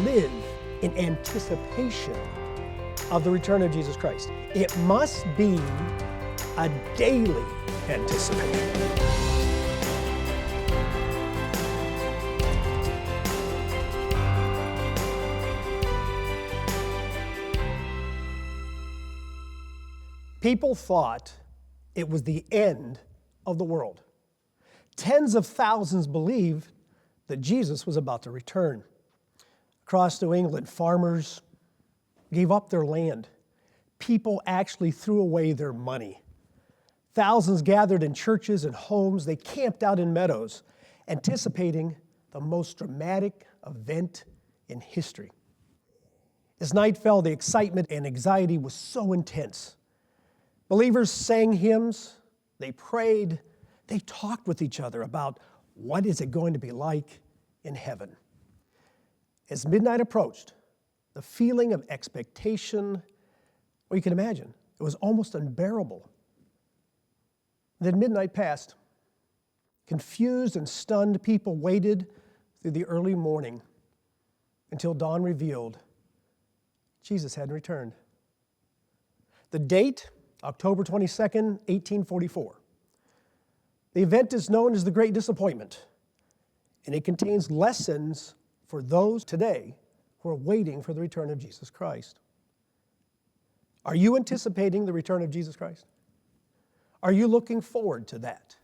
live in anticipation of the return of Jesus Christ. It must be a daily anticipation. People thought it was the end of the world. Tens of thousands believed that Jesus was about to return. Across New England, farmers gave up their land. People actually threw away their money. Thousands gathered in churches and homes. They camped out in meadows, anticipating the most dramatic event in history. As night fell, the excitement and anxiety was so intense. Believers sang hymns, they prayed, they talked with each other about what is it going to be like in heaven. As midnight approached, the feeling of expectation, well, you can imagine, it was almost unbearable. Then midnight passed. Confused and stunned people waited through the early morning until dawn revealed Jesus hadn't returned. The date, October 22nd, 1844. The event is known as the Great Disappointment, and it contains lessons for those today who are waiting for the return of Jesus Christ. Are you anticipating the return of Jesus Christ? Are you looking forward to that?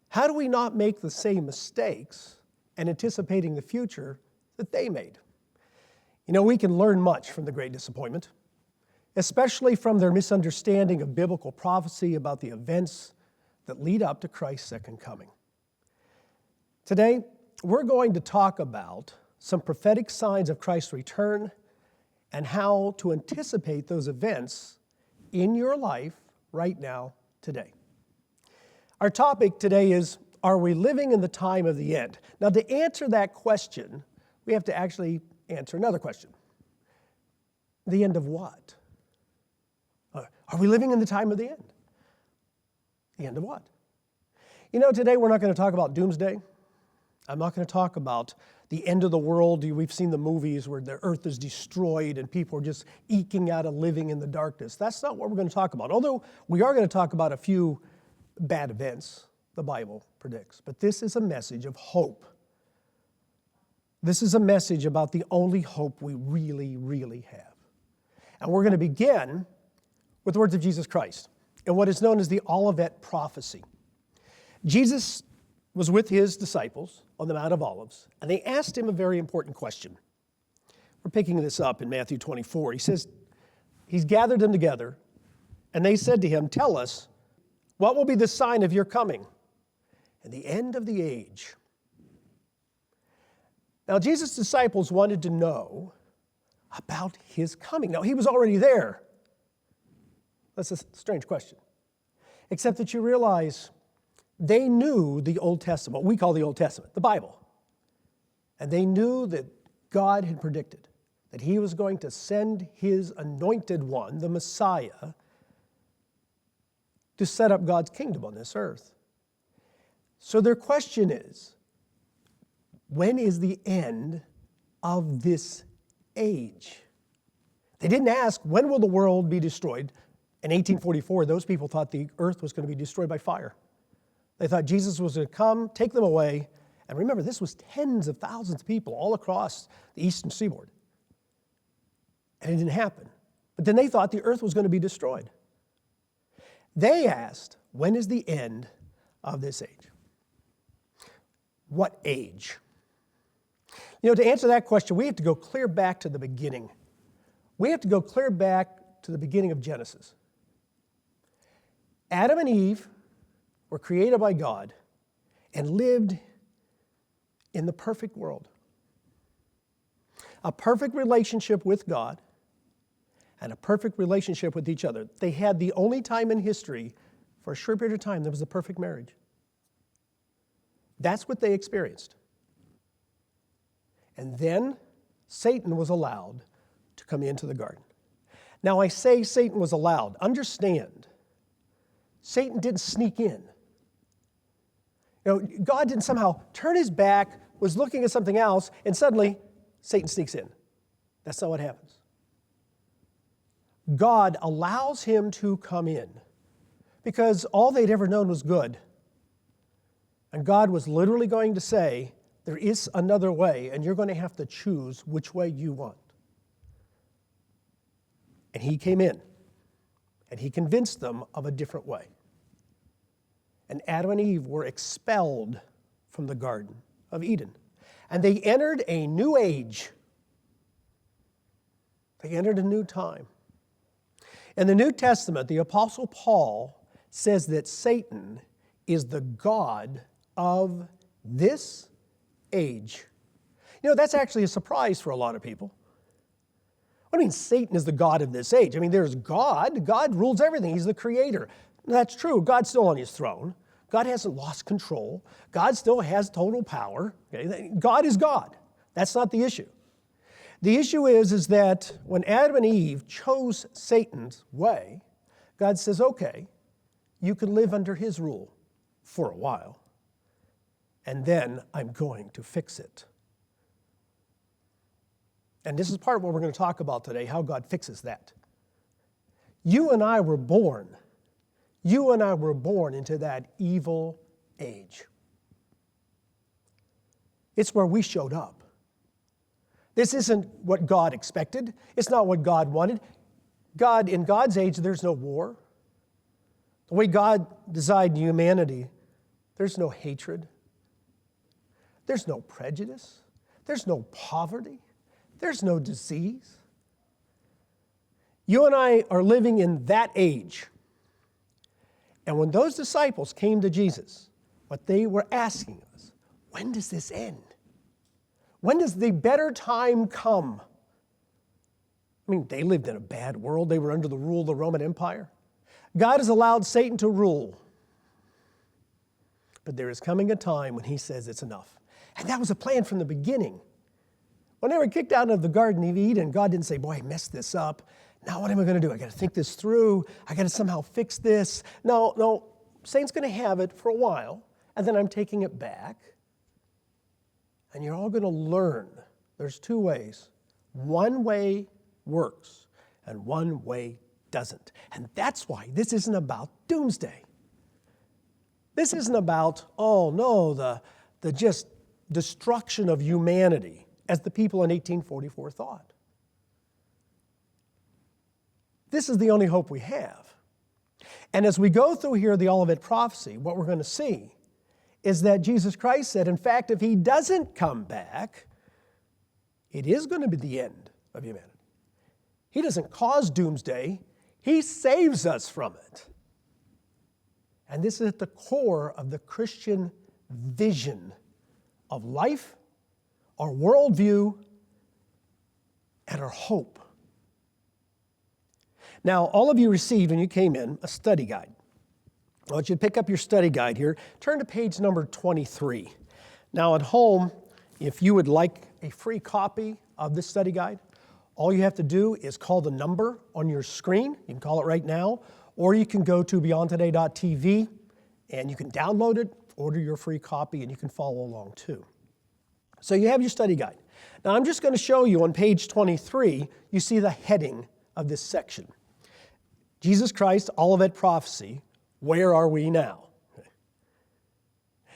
How do we not make the same mistakes and anticipating the future that they made? You know, we can learn much from the Great Disappointment, especially from their misunderstanding of biblical prophecy about the events that lead up to Christ's second coming. Today, we're going to talk about some prophetic signs of Christ's return and how to anticipate those events in your life right now, today. Our topic today is, are we living in the time of the end? Now, to answer that question, we have to actually answer another question. The end of what? Are we living in the time of the end? The end of what? You know, today we're not going to talk about doomsday. I'm not going to talk about the end of the world. We've seen the movies where the earth is destroyed and people are just eking out a living in the darkness. That's not what we're going to talk about. Although we are going to talk about a few bad events the Bible predicts. But this is a message of hope. This is a message about the only hope we really, really have. And we're going to begin with the words of Jesus Christ in what is known as the Olivet prophecy. Jesus was with his disciples on the Mount of Olives, and they asked him a very important question. We're picking this up in Matthew 24. He says, he's gathered them together, and they said to him, "Tell us, what will be the sign of your coming and the end of the age?" Now, Jesus' disciples wanted to know about his coming. Now, he was already there. That's a strange question. Except that you realize they knew the Old Testament, what we call the Old Testament, the Bible. And they knew that God had predicted that he was going to send his anointed one, the Messiah, to set up God's kingdom on this earth. So their question is, when is the end of this age? They didn't ask, when will the world be destroyed? In 1844, those people thought the earth was going to be destroyed by fire. They thought Jesus was going to come, take them away. And remember, this was tens of thousands of people all across the eastern seaboard. And it didn't happen. But then they thought the earth was going to be destroyed. They asked, when is the end of this age? What age? You know, to answer that question, we have to go clear back to the beginning. We have to go clear back to the beginning of Genesis. Adam and Eve were created by God and lived in the perfect world. A perfect relationship with God and a perfect relationship with each other. They had the only time in history, for a short period of time, there was a perfect marriage. That's what they experienced. And then Satan was allowed to come into the garden. Now, I say Satan was allowed. Understand, Satan didn't sneak in. You know, God didn't somehow turn his back, was looking at something else, and suddenly Satan sneaks in. That's not what happens. God allows him to come in because all they'd ever known was good. And God was literally going to say, there is another way, and you're going to have to choose which way you want. And he came in, and he convinced them of a different way. And Adam and Eve were expelled from the Garden of Eden. And they entered a new age. They entered a new time. In the New Testament, the Apostle Paul says that Satan is the god of this age. You know, that's actually a surprise for a lot of people. What do you mean Satan is the god of this age? I mean, there's God. God rules everything. He's the creator. That's true. God's still on his throne. God hasn't lost control. God still has total power. Okay? God is God. That's not the issue. The issue is that when Adam and Eve chose Satan's way, God says, okay, you can live under his rule for a while, and then I'm going to fix it. And this is part of what we're going to talk about today, how God fixes that. You and I were born into that evil age. It's where we showed up. This isn't what God expected. It's not what God wanted. In God's age, there's no war. The way God designed humanity, there's no hatred. There's no prejudice. There's no poverty. There's no disease. You and I are living in that age. And when those disciples came to Jesus, what they were asking us, when does this end? When does the better time come? I mean, they lived in a bad world. They were under the rule of the Roman Empire. God has allowed Satan to rule. But there is coming a time when he says it's enough. And that was a plan from the beginning. When they were kicked out of the Garden of Eden, God didn't say, boy, I messed this up. Now what am I going to do? I got to think this through. I got to somehow fix this. No, Satan's going to have it for a while, and then I'm taking it back. And you're all going to learn. There's two ways. One way works, and one way doesn't. And that's why this isn't about doomsday. This isn't about, the just destruction of humanity, as the people in 1844 thought. This is the only hope we have. And as we go through here the Olivet prophecy, what we're going to see is that Jesus Christ said, in fact, if he doesn't come back, it is going to be the end of humanity. He doesn't cause doomsday. He saves us from it. And this is at the core of the Christian vision of life, our worldview, and our hope. Now, all of you received, when you came in, a study guide. I want you to pick up your study guide here. Turn to page number 23. Now, at home, if you would like a free copy of this study guide, all you have to do is call the number on your screen. You can call it right now, or you can go to beyondtoday.tv, and you can download it, order your free copy, and you can follow along too. So you have your study guide. Now, I'm just going to show you on page 23, you see the heading of this section. Jesus Christ, Olivet Prophecy, where are we now?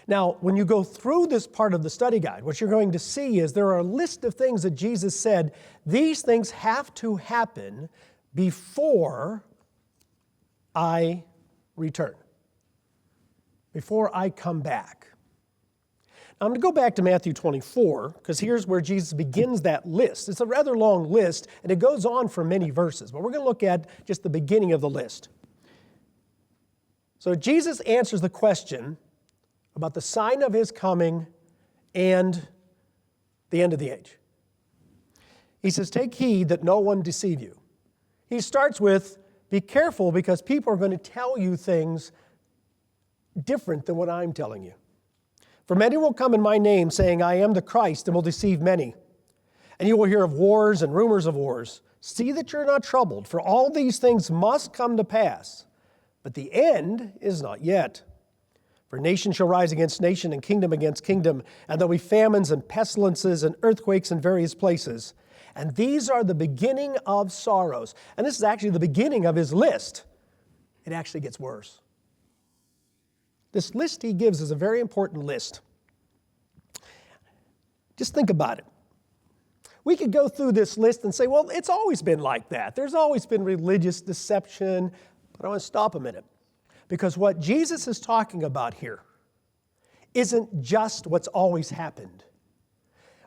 Now, when you go through this part of the study guide, what you're going to see is there are a list of things that Jesus said, these things have to happen before I return, before I come back. Now, I'm going to go back to Matthew 24, because here's where Jesus begins that list. It's a rather long list, and it goes on for many verses, but we're going to look at just the beginning of the list. So Jesus answers the question about the sign of his coming and the end of the age. He says, take heed that no one deceive you. He starts with, be careful because people are going to tell you things different than what I'm telling you. For many will come in my name saying, I am the Christ, and will deceive many. And you will hear of wars and rumors of wars. See that you're not troubled, for all these things must come to pass. But the end is not yet. For nation shall rise against nation and kingdom against kingdom, and there'll be famines and pestilences and earthquakes in various places. And these are the beginning of sorrows. And this is actually the beginning of his list. It actually gets worse. This list he gives is a very important list. Just think about it. We could go through this list and say, well, it's always been like that. There's always been religious deception. But I want to stop a minute. Because what Jesus is talking about here isn't just what's always happened.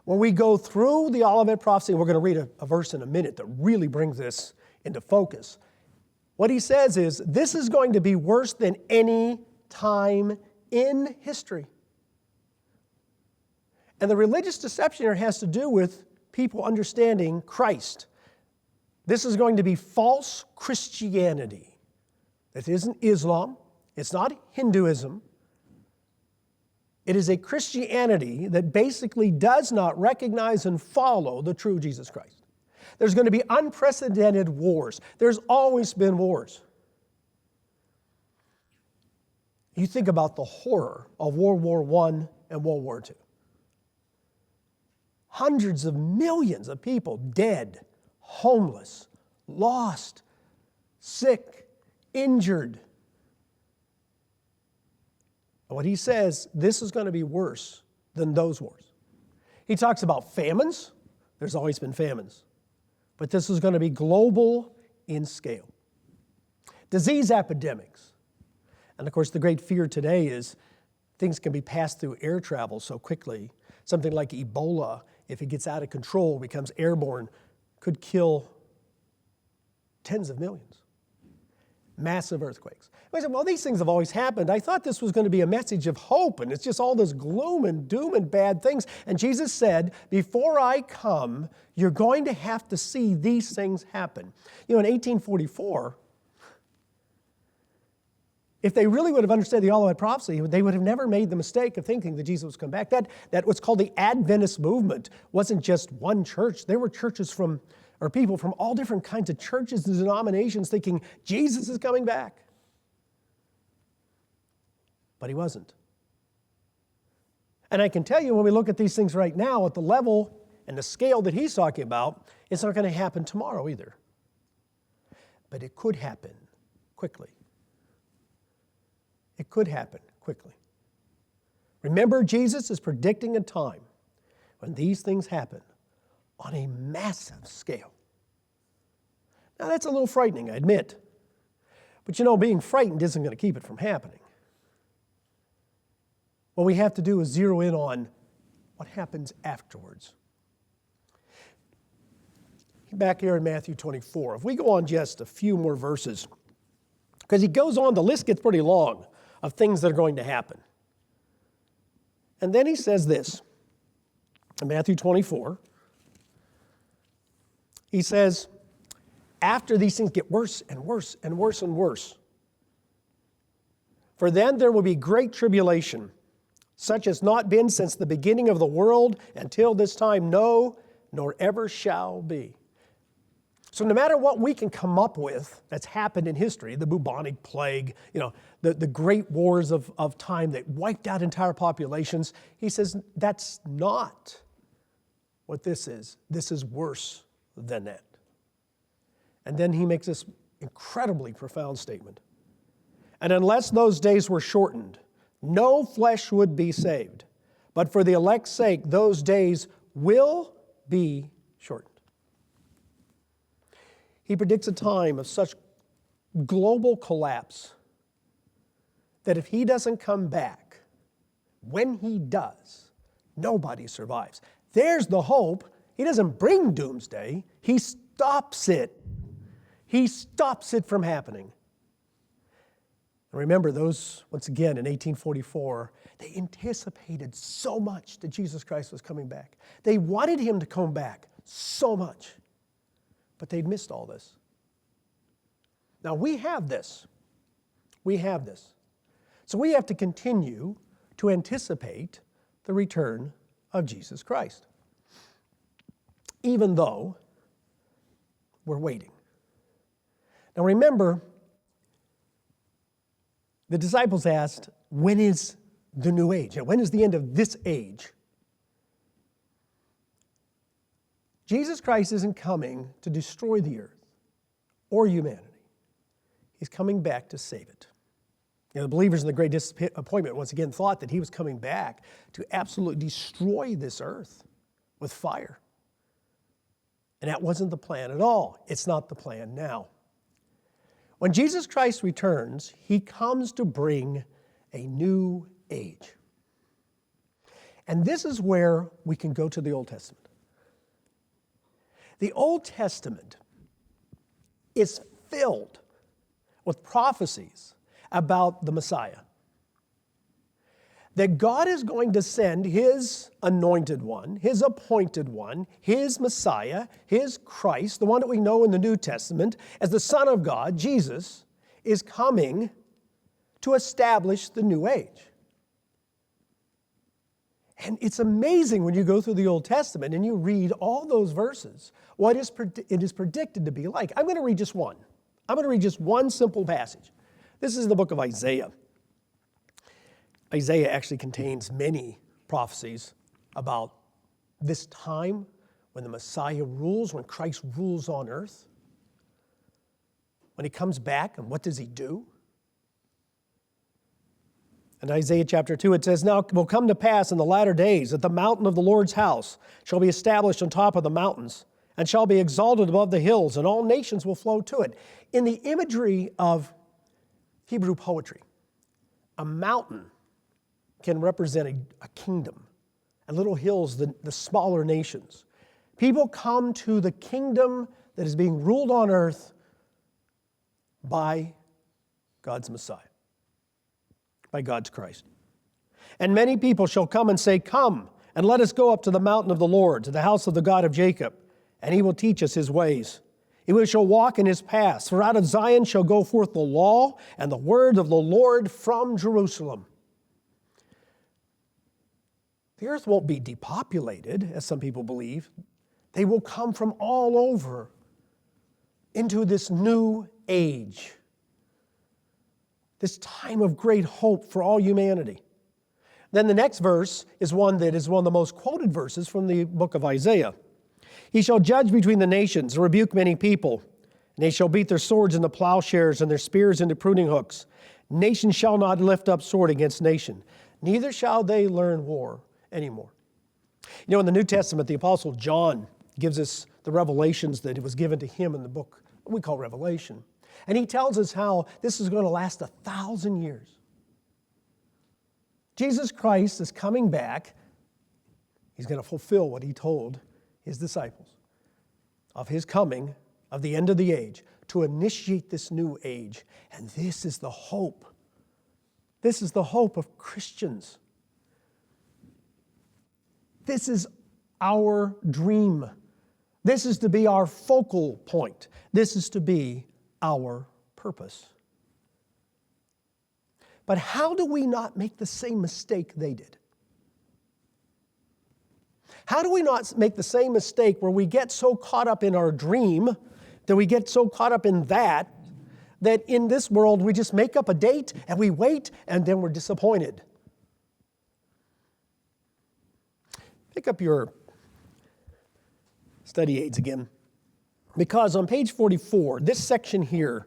When we go through the Olivet prophecy, and we're going to read a verse in a minute that really brings this into focus. What he says is, this is going to be worse than any time in history. And the religious deception here has to do with people understanding Christ. This is going to be false Christianity. It isn't Islam. It's not Hinduism. It is a Christianity that basically does not recognize and follow the true Jesus Christ. There's going to be unprecedented wars. There's always been wars. You think about the horror of World War I and World War II. Hundreds of millions of people dead, homeless, lost, sick, injured. And what he says, this is going to be worse than those wars. He talks about famines. There's always been famines. But this is going to be global in scale. Disease epidemics. And of course, the great fear today is things can be passed through air travel so quickly. Something like Ebola, if it gets out of control, becomes airborne, could kill tens of millions. Massive earthquakes. I said, well, these things have always happened. I thought this was going to be a message of hope, and it's just all this gloom and doom and bad things. And Jesus said, before I come, you're going to have to see these things happen. You know, in 1844, if they really would have understood the Olivet prophecy, they would have never made the mistake of thinking that Jesus would come back. That what's called the Adventist movement wasn't just one church. There were churches or people from all different kinds of churches and denominations thinking Jesus is coming back. But he wasn't. And I can tell you, when we look at these things right now, at the level and the scale that he's talking about, it's not going to happen tomorrow either. But it could happen quickly. It could happen quickly. Remember, Jesus is predicting a time when these things happen on a massive scale. Now, that's a little frightening, I admit. But you know, being frightened isn't going to keep it from happening. What we have to do is zero in on what happens afterwards. Back here in Matthew 24, if we go on just a few more verses, because he goes on, the list gets pretty long of things that are going to happen. And then he says this, in Matthew 24, he says, after these things get worse and worse and worse and worse, for then there will be great tribulation, such as not been since the beginning of the world until this time, no, nor ever shall be. So no matter what we can come up with that's happened in history, the bubonic plague, the great wars of time that wiped out entire populations, he says that's not what this is. This is worse than that. And then he makes this incredibly profound statement. And unless those days were shortened, no flesh would be saved. But for the elect's sake, those days will be shortened. He predicts a time of such global collapse that if he doesn't come back, when he does, nobody survives. There's the hope. He doesn't bring doomsday. He stops it. He stops it from happening. And remember, those, once again, in 1844, they anticipated so much that Jesus Christ was coming back. They wanted him to come back so much. But they'd missed all this. Now we have this. We have this. So we have to continue to anticipate the return of Jesus Christ, even though we're waiting. Now remember, the disciples asked, when is the new age? When is the end of this age? Jesus Christ isn't coming to destroy the earth or humanity. He's coming back to save it. The believers in the Great Disappointment once again thought that he was coming back to absolutely destroy this earth with fire. And that wasn't the plan at all. It's not the plan now. When Jesus Christ returns, he comes to bring a new age. And this is where we can go to the Old Testament. The Old Testament is filled with prophecies about the Messiah. That God is going to send his anointed one, his appointed one, his Messiah, his Christ, the one that we know in the New Testament as the Son of God, Jesus, is coming to establish the new age. And it's amazing when you go through the Old Testament and you read all those verses, what it is predicted to be like. I'm going to read just one. I'm going to read just one simple passage. This is the book of Isaiah. Isaiah actually contains many prophecies about this time when the Messiah rules, when Christ rules on earth. When he comes back, and what does he do? In Isaiah chapter 2, it says, "Now it will come to pass in the latter days that the mountain of the Lord's house shall be established on top of the mountains and shall be exalted above the hills, and all nations will flow to it." In the imagery of Hebrew poetry, a mountain can represent a kingdom, and little hills, the smaller nations. People come to the kingdom that is being ruled on earth by God's Messiah, by God's Christ. "And many people shall come and say, 'Come, and let us go up to the mountain of the Lord, to the house of the God of Jacob, and he will teach us his ways. We shall walk in his paths, for out of Zion shall go forth the law and the word of the Lord from Jerusalem.'" The earth won't be depopulated, as some people believe. They will come from all over into this new age, this time of great hope for all humanity. Then the next verse is one that is one of the most quoted verses from the book of Isaiah. "He shall judge between the nations and rebuke many people, and they shall beat their swords into plowshares and their spears into pruning hooks. Nation shall not lift up sword against nation, neither shall they learn war anymore." You know, in the New Testament, the Apostle John gives us the revelations that it was given to him in the book we call Revelation. And he tells us how this is going to last 1,000 years. Jesus Christ is coming back. He's going to fulfill what he told his disciples of his coming, of the end of the age, to initiate this new age. And this is the hope. This is the hope of Christians. This is our dream. This is to be our focal point. This is to be our purpose. But how do we not make the same mistake they did? How do we not make the same mistake where we get so caught up in our dream, that we get so caught up in that in this world we just make up a date and we wait and then we're disappointed? Pick up your study aids again, because on page 44, this section here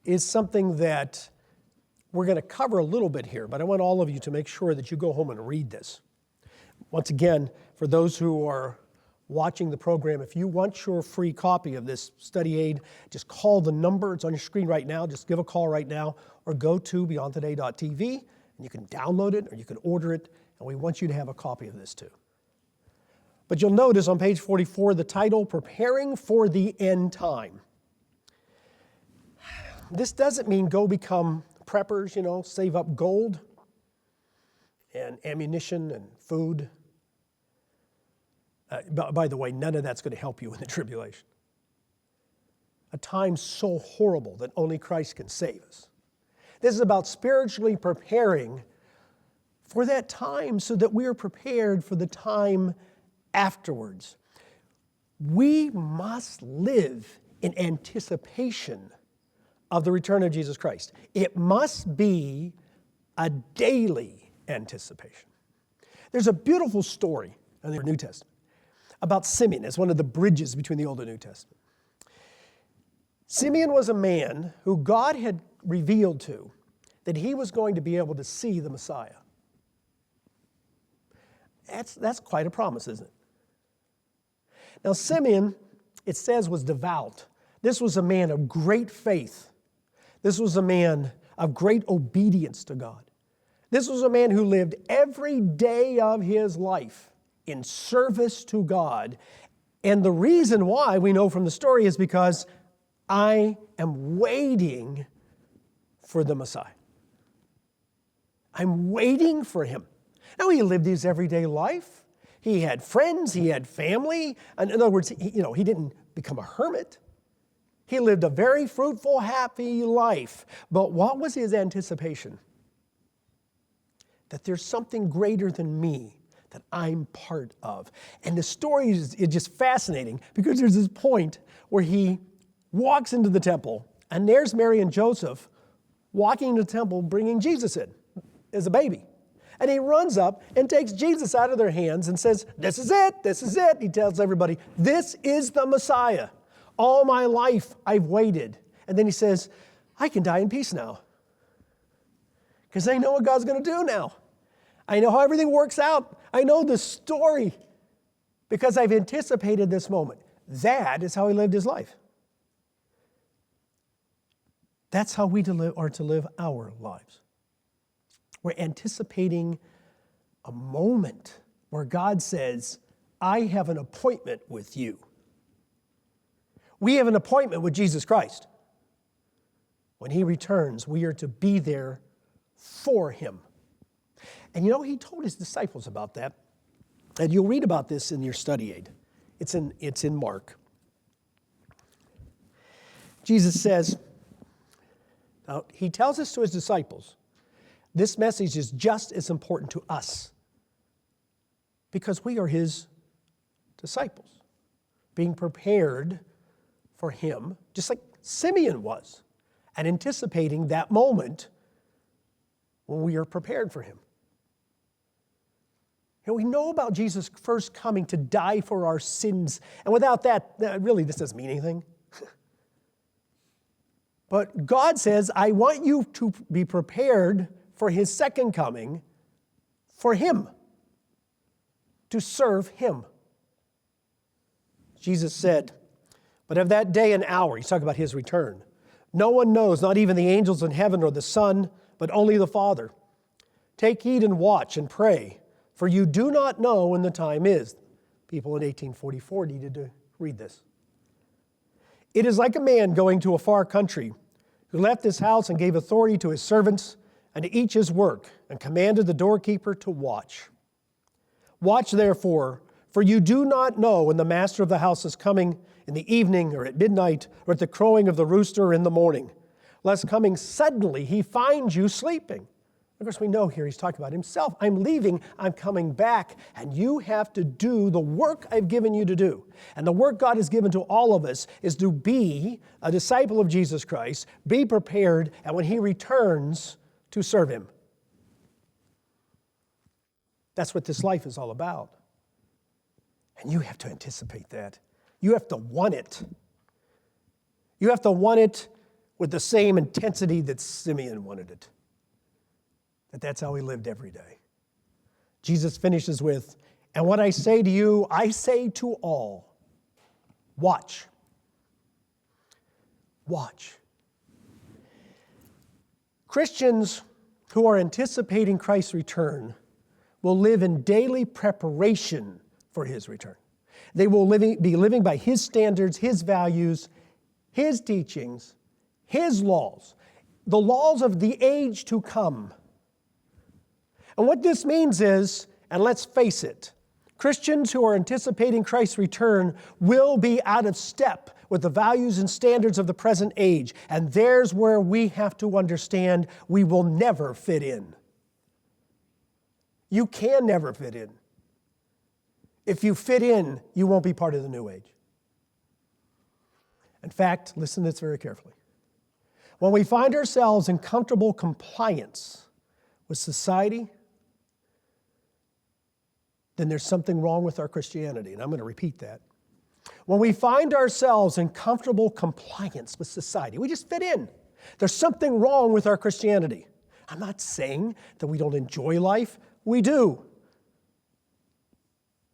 is something that we're going to cover a little bit here, but I want all of you to make sure that you go home and read this. Once again, for those who are watching the program, if you want your free copy of this study aid, just call the number. It's on your screen right now. Just give a call right now, or go to beyondtoday.tv, and you can download it or you can order it, and we want you to have a copy of this too. But you'll notice on page 44 the title, "Preparing for the End Time." This doesn't mean go become preppers, save up gold and ammunition and food. By the way, none of that's going to help you in the tribulation. A time so horrible that only Christ can save us. This is about spiritually preparing for that time so that we are prepared for the time afterwards. We must live in anticipation of the return of Jesus Christ. It must be a daily anticipation. There's a beautiful story in the New Testament about Simeon as one of the bridges between the Old and New Testament. Simeon was a man who God had revealed to that he was going to be able to see the Messiah. That's quite a promise, isn't it? Now, Simeon, it says, was devout. This was a man of great faith. This was a man of great obedience to God. This was a man who lived every day of his life in service to God. And the reason why we know from the story is because I am waiting for the Messiah. I'm waiting for him. Now, he lived his everyday life. He had friends, he had family. In other words, he didn't become a hermit. He lived a very fruitful, happy life. But what was his anticipation? That there's something greater than me that I'm part of. And the story is just fascinating because there's this point where he walks into the temple, and there's Mary and Joseph walking into the temple bringing Jesus in as a baby. And he runs up and takes Jesus out of their hands and says, "This is it, this is it." He tells everybody, "This is the Messiah. All my life I've waited." And then he says, "I can die in peace now. Because I know what God's going to do now. I know how everything works out. I know the story because I've anticipated this moment." That is how he lived his life. That's how we are to live our lives. We're anticipating a moment where God says, "I have an appointment with you." We have an appointment with Jesus Christ. When he returns, we are to be there for him. And he told his disciples about that. And you'll read about this in your study aid. It's in Mark. Jesus says, he tells this to his disciples. This message is just as important to us because we are his disciples, being prepared for him, just like Simeon was, and anticipating that moment when we are prepared for him. We know about Jesus first coming to die for our sins, and without that, really, this doesn't mean anything. But God says, "I want you to be prepared for his second coming, for him, to serve him." Jesus said, "But of that day and hour," he's talking about his return, "no one knows, not even the angels in heaven or the Son, but only the Father. Take heed and watch and pray, for you do not know when the time is." People in 1844 needed to read this. "It is like a man going to a far country, who left his house and gave authority to his servants and to each his work, and commanded the doorkeeper to watch. Watch therefore, for you do not know when the master of the house is coming, in the evening or at midnight or at the crowing of the rooster or in the morning, lest coming suddenly he finds you sleeping." Of course, we know here he's talking about himself. "I'm leaving, I'm coming back, and you have to do the work I've given you to do." And the work God has given to all of us is to be a disciple of Jesus Christ, be prepared, and when he returns, to serve him. That's what this life is all about. And you have to anticipate that. You have to want it. You have to want it with the same intensity that Simeon wanted it. That's how he lived every day. Jesus finishes with, "And what I say to you, I say to all, watch." Watch. Christians who are anticipating Christ's return will live in daily preparation for his return. They will be living by his standards, his values, his teachings, his laws, the laws of the age to come. And what this means is, and let's face it, Christians who are anticipating Christ's return will be out of step with the values and standards of the present age. And there's where we have to understand we will never fit in. You can never fit in. If you fit in, you won't be part of the new age. In fact, listen to this very carefully. When we find ourselves in comfortable compliance with society, then there's something wrong with our Christianity. And I'm going to repeat that. When we find ourselves in comfortable compliance with society, we just fit in. There's something wrong with our Christianity. I'm not saying that we don't enjoy life. We do.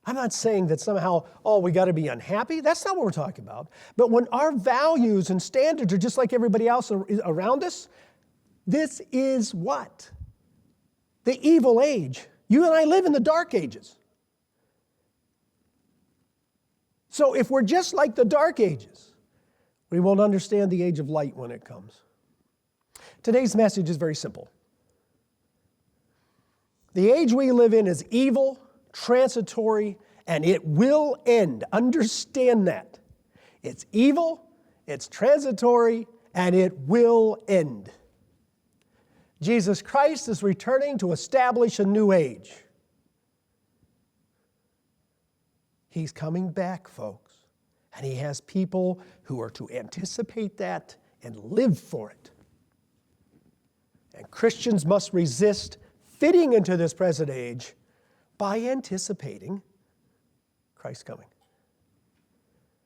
I'm not saying that somehow, we got to be unhappy. That's not what we're talking about. But when our values and standards are just like everybody else around us, this is what? The evil age. You and I live in the dark ages. So if we're just like the dark ages, we won't understand the age of light when it comes. Today's message is very simple. The age we live in is evil, transitory, and it will end. Understand that. It's evil, it's transitory, and it will end. Jesus Christ is returning to establish a new age. He's coming back, folks, and he has people who are to anticipate that and live for it. And Christians must resist fitting into this present age by anticipating Christ's coming.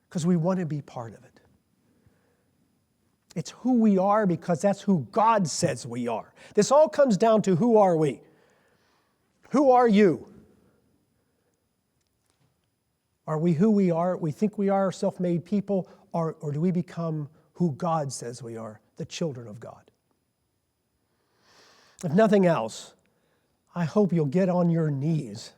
Because we want to be part of it. It's who we are because that's who God says we are. This all comes down to who are we? Who are you? Are we who we are? We think we are self-made people, or do we become who God says we are, the children of God? If nothing else, I hope you'll get on your knees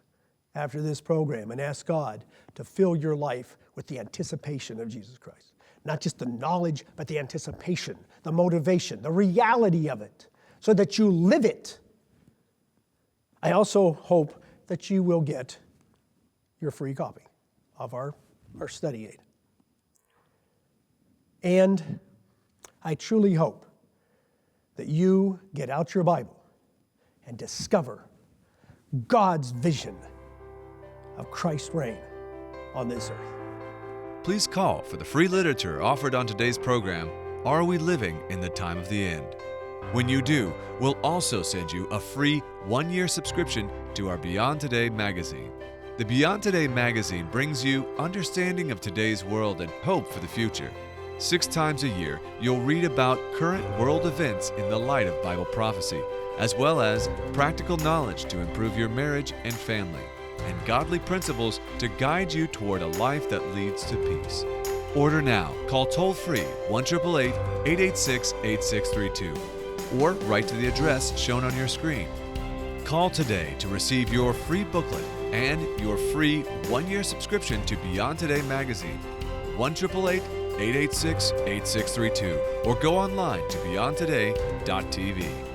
after this program and ask God to fill your life with the anticipation of Jesus Christ. Not just the knowledge, but the anticipation, the motivation, the reality of it, so that you live it. I also hope that you will get your free copy of our study aid. And I truly hope that you get out your Bible and discover God's vision of Christ's reign on this earth. Please call for the free literature offered on today's program, Are We Living in the Time of the End? When you do, we'll also send you a free 1-year subscription to our Beyond Today magazine. The Beyond Today magazine brings you understanding of today's world and hope for the future. 6 times a year, you'll read about current world events in the light of Bible prophecy, as well as practical knowledge to improve your marriage and family, and godly principles to guide you toward a life that leads to peace. Order now. Call toll-free 1-888-886-8632 or write to the address shown on your screen. Call today to receive your free booklet and your free 1-year subscription to Beyond Today magazine. 1-888-886-8632 or go online to beyondtoday.tv.